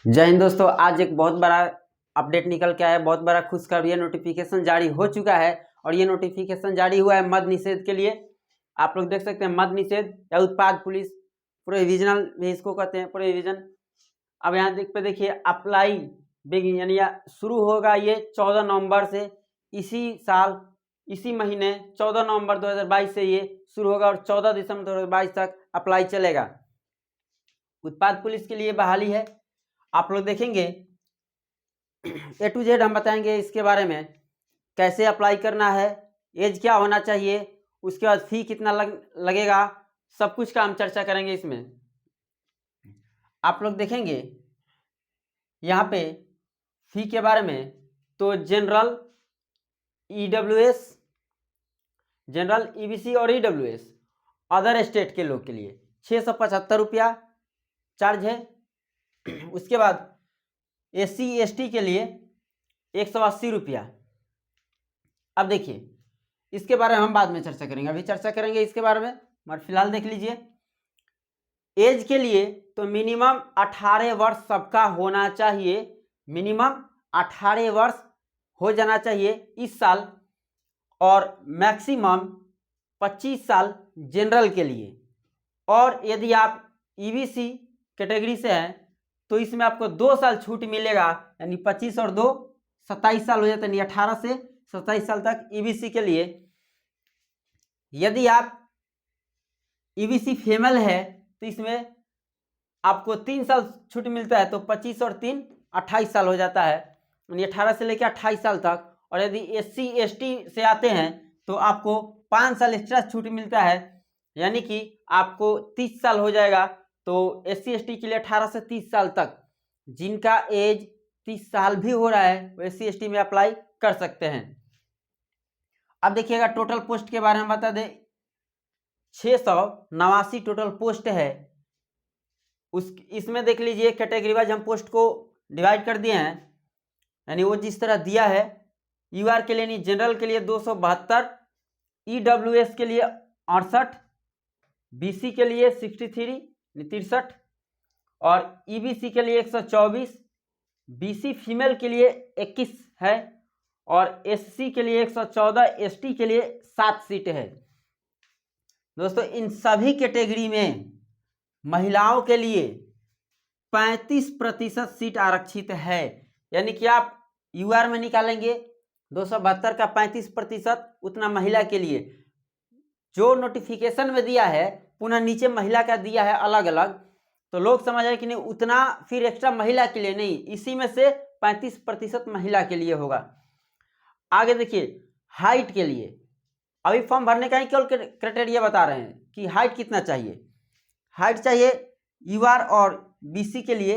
जय हिंद दोस्तों। आज एक बहुत बड़ा अपडेट निकल के आया है, बहुत बड़ा खुशखबरी है। नोटिफिकेशन जारी हो चुका है और ये नोटिफिकेशन जारी हुआ है मद्य निषेध के लिए। आप लोग देख सकते हैं मद्य निषेध या उत्पाद पुलिस प्रोविजनल भी इसको कहते हैं, प्रोविजन। अब यहाँ पे देखिए अप्लाई बिगिन यानी शुरू होगा ये 14 नवंबर से। इसी महीने 14 नवंबर 2022 से ये शुरू होगा और 14 दिसंबर 2022 तक अप्लाई चलेगा। उत्पाद पुलिस के लिए बहाली है। आप लोग देखेंगे A to Z हम बताएंगे इसके बारे में, कैसे अप्लाई करना है, एज क्या होना चाहिए, उसके बाद फी कितना लगेगा, सब कुछ का हम चर्चा करेंगे इसमें। आप लोग देखेंगे यहाँ पे फी के बारे में, तो जनरल EWS, जनरल EBC और EWS अदर स्टेट के लोग के लिए 675 रुपया चार्ज है। उसके बाद SC ST के लिए 180 रुपया। अब देखिए इसके बारे में हम बाद में चर्चा करेंगे, अभी चर्चा करेंगे इसके बारे में, मगर फिलहाल देख लीजिए एज के लिए तो मिनिमम 18 वर्ष सबका होना चाहिए, मिनिमम 18 वर्ष हो जाना चाहिए इस साल, और मैक्सिमम 25 साल जनरल के लिए। और यदि आप EBC कैटेगरी से हैं तो इसमें आपको 2 साल छूट मिलेगा, यानी 25 और 2 27 साल हो जाता है, यानी 18 से 27 साल तक EBC के लिए। यदि आप EBC फीमेल है तो इसमें आपको 3 साल छूट मिलता है, तो 25 और 3 28 साल हो जाता है, यानी 18 से लेकर 28 साल तक। और यदि SC ST से आते हैं तो आपको 5 साल एक्स्ट्रा छूट मिलता है, यानी कि आपको 30 साल हो जाएगा। तो SC ST के लिए 18 से 30 साल तक, जिनका एज 30 साल भी हो रहा है वो SC ST में अप्लाई कर सकते हैं। अब देखिएगा टोटल पोस्ट के बारे में बता दें, 689 टोटल पोस्ट है। इसमें देख लीजिए कैटेगरी वाइज हम पोस्ट को डिवाइड कर दिए हैं, यानी वो जिस तरह दिया है। UR के लिए, जनरल के लिए 272, EWS के लिए 68, BC के लिए 63 63, और EBC के लिए 124, BC फीमेल के लिए 21 है, और SC के लिए 114, ST के लिए 7 सीट है। दोस्तों इन सभी कैटेगरी में महिलाओं के लिए 35% सीट आरक्षित है, यानी कि आप UR में निकालेंगे 272 का 35%, उतना महिला के लिए। जो नोटिफिकेशन में दिया है पुनः नीचे महिला का दिया है अलग अलग, तो लोग समझ रहे कि नहीं उतना फिर एक्स्ट्रा महिला के लिए नहीं, इसी में से 35% महिला के लिए होगा। आगे देखिए हाइट के लिए, अभी फॉर्म भरने का ही केवल क्राइटेरिया बता रहे हैं कि हाइट कितना चाहिए। हाइट चाहिए UR और BC के लिए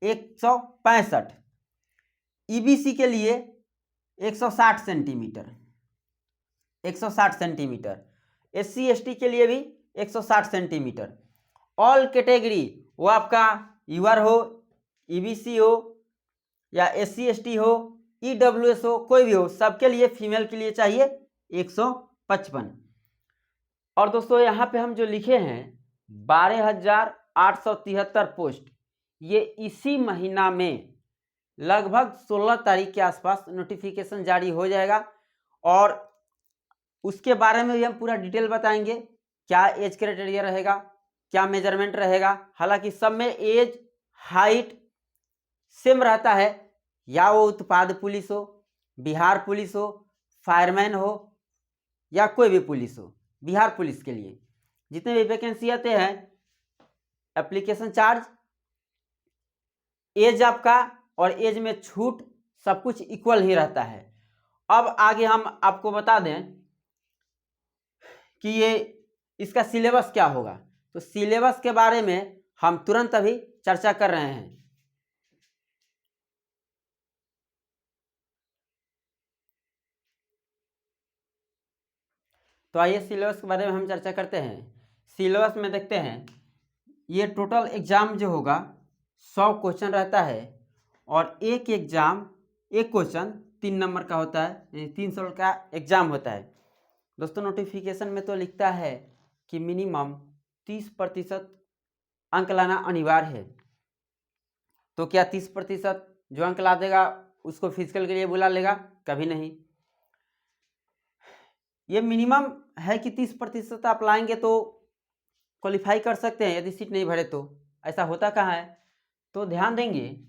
165, EBC के लिए 160 सेंटीमीटर, 160 सेंटीमीटर, SC ST के लिए भी 160 सेंटीमीटर। ऑल कैटेगरी, वो आपका UR हो, EBC हो या SC ST हो, EWS हो, कोई भी हो, सबके लिए फीमेल के लिए चाहिए 155। और दोस्तों यहाँ पे हम जो लिखे हैं 12,873 पोस्ट, ये इसी महीना में लगभग 16 तारीख के आसपास नोटिफिकेशन जारी हो जाएगा, और उसके बारे में भी हम पूरा डिटेल बताएंगे, क्या एज क्राइटेरिया रहेगा, क्या मेजरमेंट रहेगा। हालांकि सब में एज हाइट सेम रहता है, या वो उत्पाद पुलिस हो, बिहार पुलिस हो, फायरमैन हो, या कोई भी पुलिस हो। बिहार पुलिस के लिए जितने भी वैकेंसी आते हैं, एप्लीकेशन चार्ज, एज आपका और एज में छूट सब कुछ इक्वल ही रहता है। अब आगे हम आपको बता दें कि ये इसका सिलेबस क्या होगा, तो सिलेबस के बारे में हम तुरंत अभी चर्चा कर रहे हैं। तो आइए सिलेबस के बारे में हम चर्चा करते हैं। सिलेबस में देखते हैं, ये टोटल एग्जाम जो होगा 100 क्वेश्चन रहता है, और एक क्वेश्चन 3 नंबर का होता है, 300 का एग्जाम होता है। दोस्तों नोटिफिकेशन में तो लिखता है कि मिनिमम 30% अंक लाना अनिवार्य है, तो क्या 30% जो अंक ला देगा उसको फिजिकल के लिए बुला लेगा? कभी नहीं। ये मिनिमम है कि 30% आप लाएंगे तो क्वालिफाई कर सकते हैं, यदि सीट नहीं भरे तो। ऐसा होता कहाँ है? तो ध्यान देंगे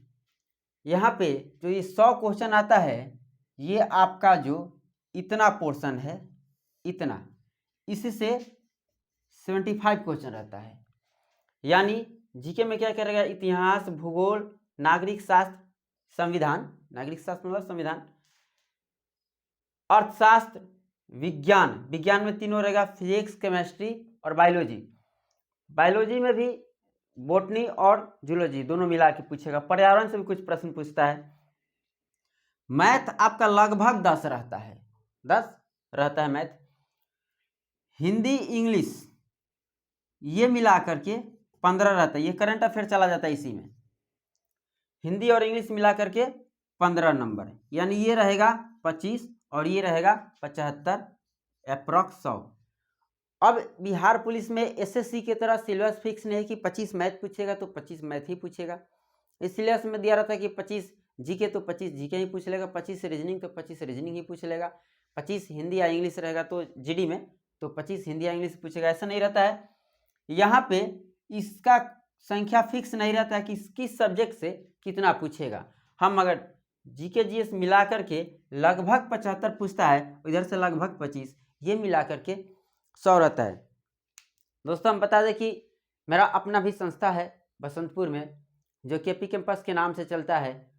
यहाँ पे जो ये 100 क्वेश्चन आता है, ये आपका जो इतना पोर्शन है, इतना, इसी से 75 क्वेश्चन रहता है। यानी जीके में क्या करेगा? इतिहास, भूगोल, नागरिक शास्त्र, संविधान, नागरिक शास्त्र मतलब संविधान, अर्थशास्त्र, विज्ञान, विज्ञान में तीनों रहेगा, फिजिक्स, केमिस्ट्री और बायोलॉजी। बायोलॉजी में भी बोटनी और जूलॉजी दोनों मिला के पूछेगा। पर्यावरण से भी कुछ प्रश्न पूछता है। मैथ आपका लगभग 10 रहता है, 10 रहता है मैथ। हिंदी, इंग्लिश ये मिला करके 15 रहता है। ये करंट अफेयर चला जाता है इसी में। हिंदी और इंग्लिश मिला करके 15 नंबर, यानी ये रहेगा 25 और ये रहेगा 75, अप्रॉक्स 100। अब बिहार पुलिस में एसएससी की तरह सिलेबस फिक्स नहीं है कि 25 मैथ पूछेगा तो 25 मैथ ही पूछेगा। इस सिलेबस में दिया रहता है कि 25 जीके तो 25 जीके ही पूछ लेगा, 25 रीजनिंग तो 25 रीजनिंग ही पूछ लेगा, 25 हिंदी या इंग्लिश रहेगा तो जीडी में तो 25 हिंदी या इंग्लिश पूछेगा। ऐसा नहीं रहता है। यहाँ पे इसका संख्या फिक्स नहीं रहता है कि किस सब्जेक्ट से कितना पूछेगा। हम अगर जीके जीएस मिला करके लगभग 75 पूछता है, इधर से लगभग 25, ये मिला करके 100 रहता है। दोस्तों हम बता दें कि मेरा अपना भी संस्था है बसंतपुर में, जो केपी कैंपस के नाम से चलता है।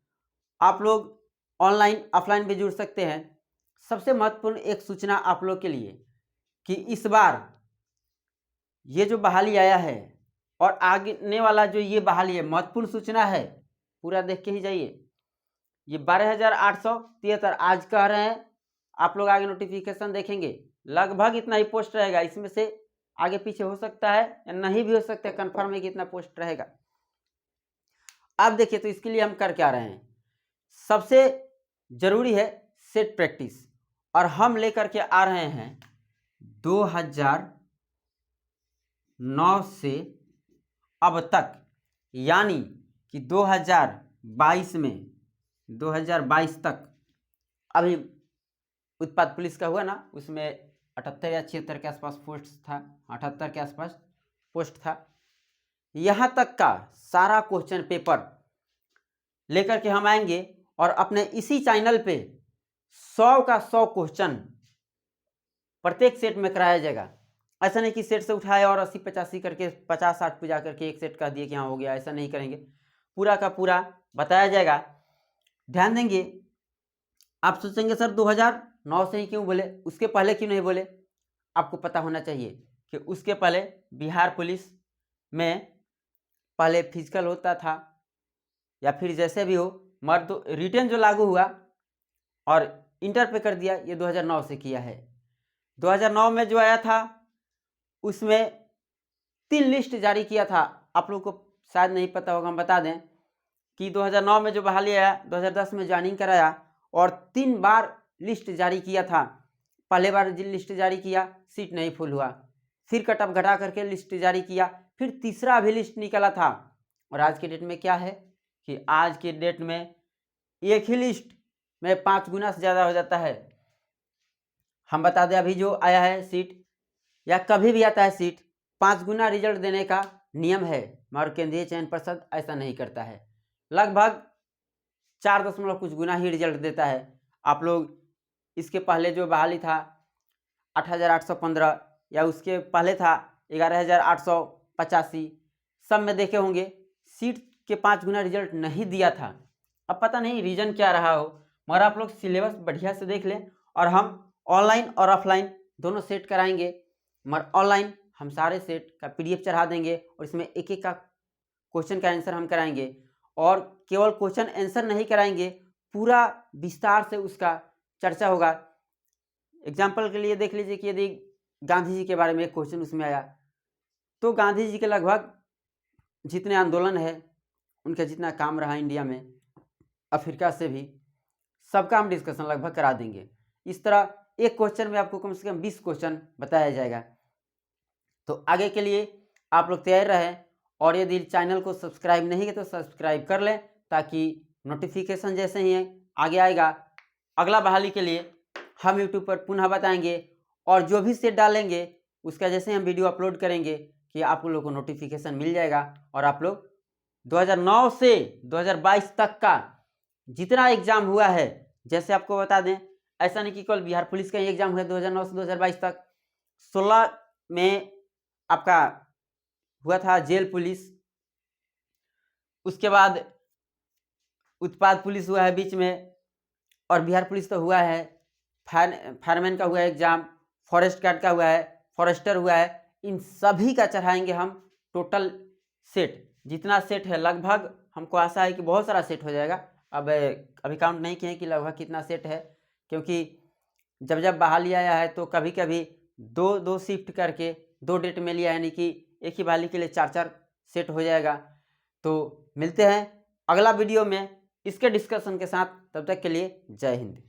आप लोग ऑनलाइन ऑफलाइन भी जुड़ सकते हैं। सबसे महत्वपूर्ण एक सूचना आप लोग के लिए कि इस बार ये जो बहाली आया है और आगे वाला जो ये बहाली है, महत्वपूर्ण सूचना है, पूरा देख के ही जाइए। ये 12,873 आज कह रहे हैं, आप लोग आगे नोटिफिकेशन देखेंगे लगभग इतना ही पोस्ट रहेगा। इसमें से आगे पीछे हो सकता है या नहीं भी हो सकता है, कंफर्म है कि इतना पोस्ट रहेगा। अब देखिए तो इसके लिए हम कर क्या रहे हैं, सबसे जरूरी है सेट प्रैक्टिस, और हम लेकर के आ रहे हैं 2009 से अब तक, यानी कि 2022 में 2022 तक अभी उत्पाद पुलिस का हुआ ना, उसमें 78 या 76 के आसपास पोस्ट था, 78 के आसपास पोस्ट था। यहाँ तक का सारा क्वेश्चन पेपर लेकर के हम आएंगे और अपने इसी चैनल पे 100 का 100 क्वेश्चन प्रत्येक सेट में कराया जाएगा। ऐसा नहीं कि सेट से उठाए और 80-85 करके 50-60 पे जा करके एक सेट का दिए कि हाँ हो गया, ऐसा नहीं करेंगे। पूरा का पूरा बताया जाएगा। ध्यान देंगे। आप सोचेंगे सर 2009 से ही क्यों बोले, उसके पहले क्यों नहीं बोले? आपको पता होना चाहिए कि उसके पहले बिहार पुलिस में पहले फिजिकल होता था या फिर जैसे भी हो, मगर तो रिटेन जो लागू हुआ और इंटर पे कर दिया, ये 2009 से किया है। 2009 में जो आया था उसमें 3 लिस्ट जारी किया था। आप लोग को शायद नहीं पता होगा, हम बता दें कि 2009 में जो बहाली आया, 2010 में ज्वाइनिंग कराया और 3 बार लिस्ट जारी किया था। पहले बार लिस्ट जारी किया, सीट नहीं फुल हुआ, फिर कट ऑफ घटा करके लिस्ट जारी किया, फिर तीसरा भी लिस्ट निकला था। और आज के डेट में क्या है कि आज के डेट में एक ही लिस्ट में 5 गुना से ज़्यादा हो जाता है। हम बता दें अभी जो आया है सीट, या कभी भी आता है सीट, 5 गुना रिजल्ट देने का नियम है, मगर केंद्रीय चयन पर्षद ऐसा नहीं करता है। लगभग 4 दशमलव कुछ गुना ही रिजल्ट देता है। आप लोग इसके पहले जो बहाली था 8,815 या उसके पहले था 11,885, सब में देखे होंगे सीट के 5 गुना रिजल्ट नहीं दिया था। अब पता नहीं रीजन क्या रहा हो, मगर आप लोग सिलेबस बढ़िया से देख लें। और हम ऑनलाइन और ऑफलाइन दोनों सेट कराएंगे, मगर ऑनलाइन हम सारे सेट का PDF चढ़ा देंगे और इसमें एक एक का क्वेश्चन का आंसर हम कराएंगे। और केवल क्वेश्चन आंसर नहीं कराएंगे, पूरा विस्तार से उसका चर्चा होगा। एग्जाम्पल के लिए देख लीजिए कि यदि गांधी जी के बारे में एक क्वेश्चन उसमें आया, तो गांधी जी के लगभग जितने आंदोलन है, उनका जितना काम रहा इंडिया में, अफ्रीका से भी, सबका हम डिस्कशन लगभग करा देंगे। इस तरह एक क्वेश्चन में आपको कम से कम 20 क्वेश्चन बताया जाएगा। तो आगे के लिए आप लोग तैयार रहें, और यदि चैनल को सब्सक्राइब नहीं किया तो सब्सक्राइब कर लें, ताकि नोटिफिकेशन जैसे ही आगे आएगा अगला बहाली के लिए हम यूट्यूब पर पुनः बताएंगे, और जो भी सेट डालेंगे उसका जैसे हम वीडियो अपलोड करेंगे कि आप लोगों को नोटिफिकेशन मिल जाएगा, और आप लोग 2009 से 2022 तक का जितना एग्जाम हुआ है, जैसे आपको बता दें, ऐसा नहीं कि केवल बिहार पुलिस का ही एग्जाम हुआ 2009 से 2022 तक, 16 में आपका हुआ था जेल पुलिस, उसके बाद उत्पाद पुलिस हुआ है बीच में, और बिहार पुलिस तो हुआ है, फायरमैन का हुआ है एग्जाम, फॉरेस्ट गार्ड का हुआ है, फॉरेस्टर हुआ है। इन सभी का चढ़ाएंगे हम टोटल सेट, जितना सेट है लगभग हमको आशा है कि बहुत सारा सेट हो जाएगा। अब अभी काउंट नहीं किए कि लगभग कितना सेट है, क्योंकि जब जब बहाली आया है तो कभी कभी दो शिफ्ट करके 2 डेट में लिया, यानी कि एक ही बहाली के लिए 4 सेट हो जाएगा। तो मिलते हैं अगला वीडियो में इसके डिस्कशन के साथ, तब तक के लिए जय हिंद।